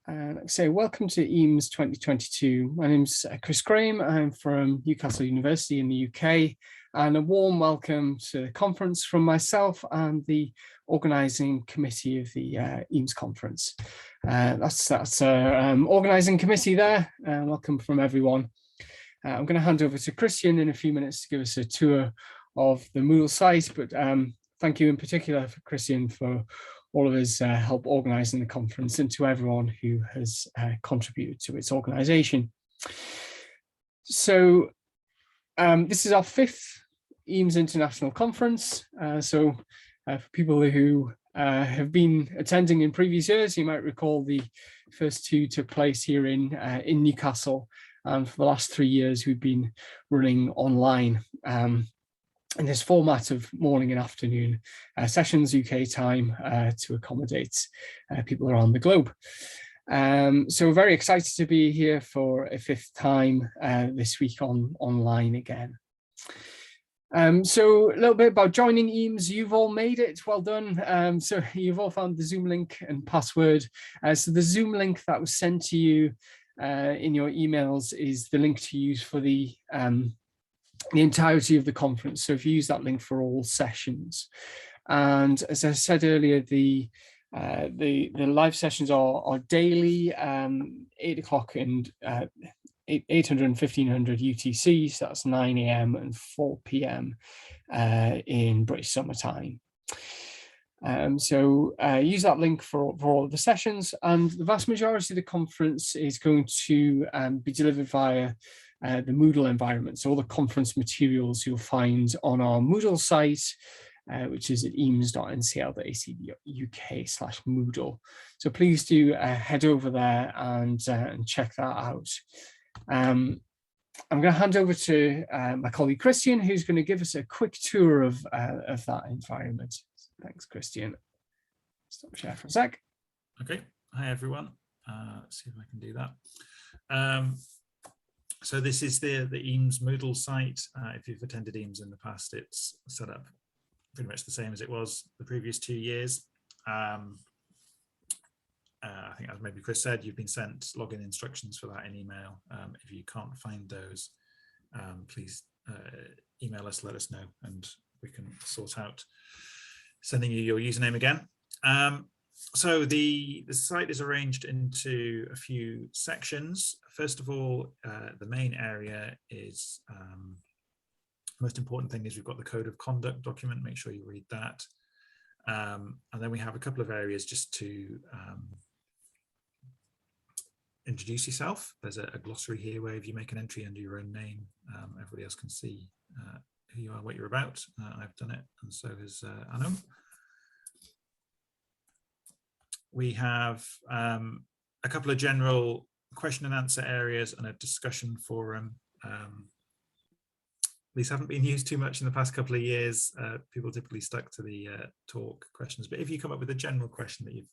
And like I say, welcome to EAMS 2022. My name's Chris Graham. I'm from Newcastle University in the UK, and a warm welcome to the conference from myself and the organising committee of the EAMS conference. That's our organising committee there. Welcome from everyone. I'm going to hand over to Christian in a few minutes to give us a tour of the Moodle site, but thank you in particular for Christian for all of his help organising the conference, and to everyone who has contributed to its organisation. So this is our 5th EAMS International Conference. For people who have been attending in previous years, you might recall the first 2 took place here in Newcastle. And for the last 3 years, we've been running online in this format of morning and afternoon sessions, UK time, to accommodate people around the globe. So we're very excited to be here for a 5th time this week online again. So a little bit about joining EAMS. You've all made it, well done. So you've all found the Zoom link and password. So the Zoom link that was sent to you in your emails is the link to use for the entirety of the conference. So if you use that link for all sessions, and as I said earlier, the live sessions are daily, 8 o'clock and 800 and 1500 UTC, so that's 9 AM and 4 PM in British summertime. Use that link for all of the sessions, and the vast majority of the conference is going to be delivered via the Moodle environment. So all the conference materials you'll find on our Moodle site, which is at eames.ncl.ac.uk/Moodle. So please do head over there and check that out. I'm going to hand over to my colleague Christian, who's going to give us a quick tour of that environment. Thanks, Christian. Stop share for a sec. Okay. Hi, everyone. Let's see if I can do that. So this is the EAMS Moodle site. If you've attended EAMS in the past, it's set up pretty much the same as it was the previous 2 years. I think, as maybe Chris said, you've been sent login instructions for that in email. If you can't find those, please email us, let us know, and we can sort out sending you your username again. So the site is arranged into a few sections. First of all, the main area is, the most important thing is we've got the code of conduct document. Make sure you read that. And then we have a couple of areas just to introduce yourself. There's a glossary here where if you make an entry under your own name, everybody else can see who you are, what you're about. I've done it, and so has Anu. We have a couple of general question and answer areas and a discussion forum. These haven't been used too much in the past couple of years. People typically stuck to the talk questions, but if you come up with a general question that you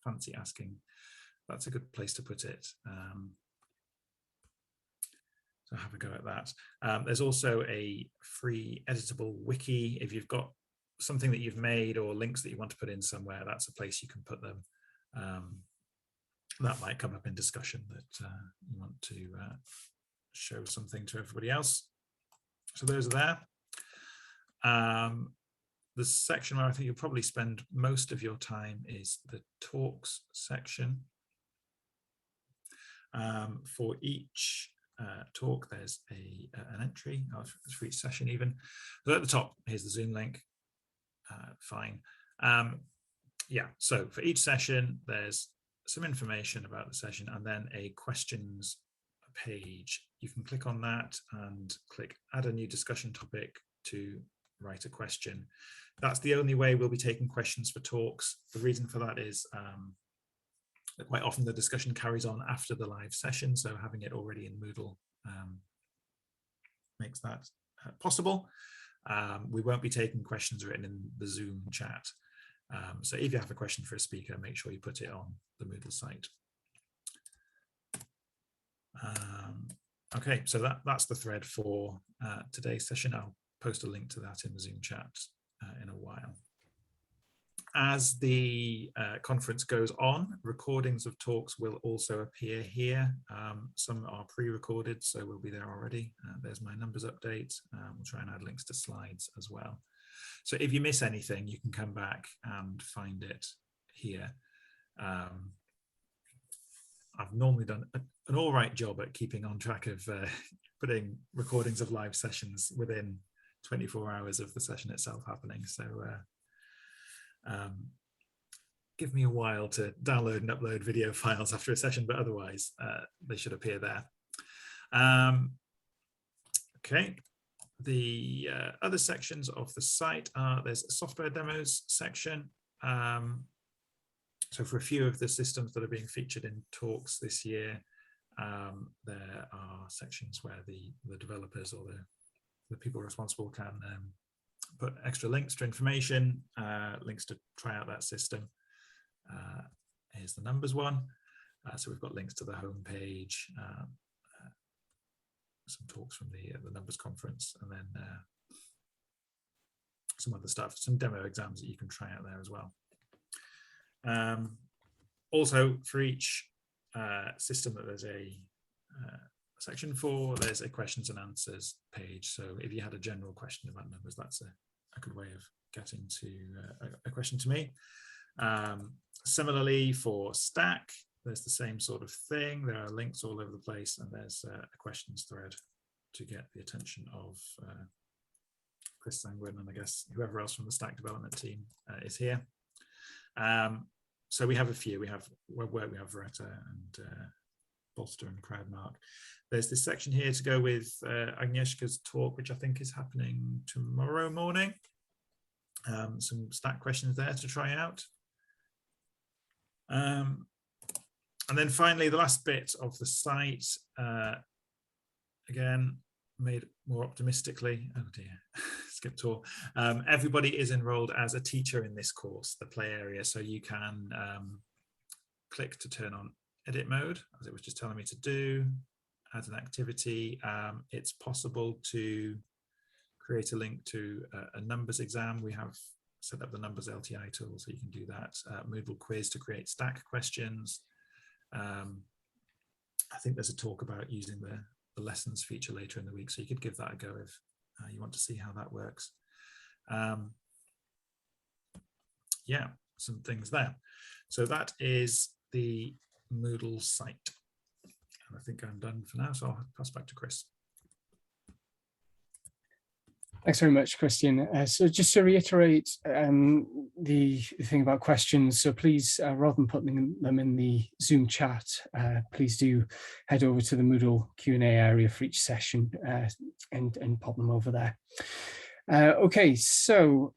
fancy asking, that's a good place to put it. So have a go at that. There's also a free editable wiki. If you've got something that you've made or links that you want to put in somewhere, that's a place you can put them. That might come up in discussion that you want to show something to everybody else. So those are there. The section where I think you'll probably spend most of your time is the talks section. For each talk, there's an entry for each session even. So at the top, here's the Zoom link. Fine. Yeah, so for each session, there's some information about the session and then a questions page. You can click on that and click add a new discussion topic to write a question. That's the only way we'll be taking questions for talks. The reason for that is that quite often the discussion carries on after the live session, so having it already in Moodle makes that possible. We won't be taking questions written in the Zoom chat. So if you have a question for a speaker, make sure you put it on the Moodle site. Okay, so that's the thread for today's session. I'll post a link to that in the Zoom chat in a while. As the conference goes on, recordings of talks will also appear here. Some are pre-recorded, so we'll be there already. There's my numbers update. We'll try and add links to slides as well. So if you miss anything, you can come back and find it here. I've normally done an all right job at keeping on track of putting recordings of live sessions within 24 hours of the session itself happening. So give me a while to download and upload video files after a session, but otherwise they should appear there. Okay, the other sections of the site are, there's a software demos section. So for a few of the systems that are being featured in talks this year, there are sections where the developers or the people responsible can put extra links to information, links to try out that system. Here's the numbers one. So we've got links to the homepage, some talks from the numbers conference, and then some other stuff, some demo exams that you can try out there as well. Also, for each system that there's a section for, there's a questions and answers page. So if you had a general question about numbers, that's a good way of getting to a question to me. Similarly, for Stack, there's the same sort of thing. There are links all over the place, and there's a questions thread to get the attention of Chris Sanguin, and I guess whoever else from the Stack development team is here. So we have a few. We have where we have Veretta and Bolster and Crowdmark. There's this section here to go with Agnieszka's talk, which I think is happening tomorrow morning. Some Stack questions there to try out. And then finally, the last bit of the site, again, made more optimistically. Oh dear, skip tour. Everybody is enrolled as a teacher in this course, the play area. So you can click to turn on edit mode, as it was just telling me to do, add an activity. It's possible to create a link to a numbers exam. We have set up the numbers LTI tool, so you can do that. Moodle quiz to create Stack questions. I think there's a talk about using the lessons feature later in the week, so you could give that a go if you want to see how that works. Yeah, some things there. So that is the Moodle site. And I think I'm done for now, so I'll pass back to Chris. Thanks very much, Christian. So just to reiterate the thing about questions, so please, rather than putting them in the Zoom chat, please do head over to the Moodle Q&A area for each session and pop them over there. Okay, so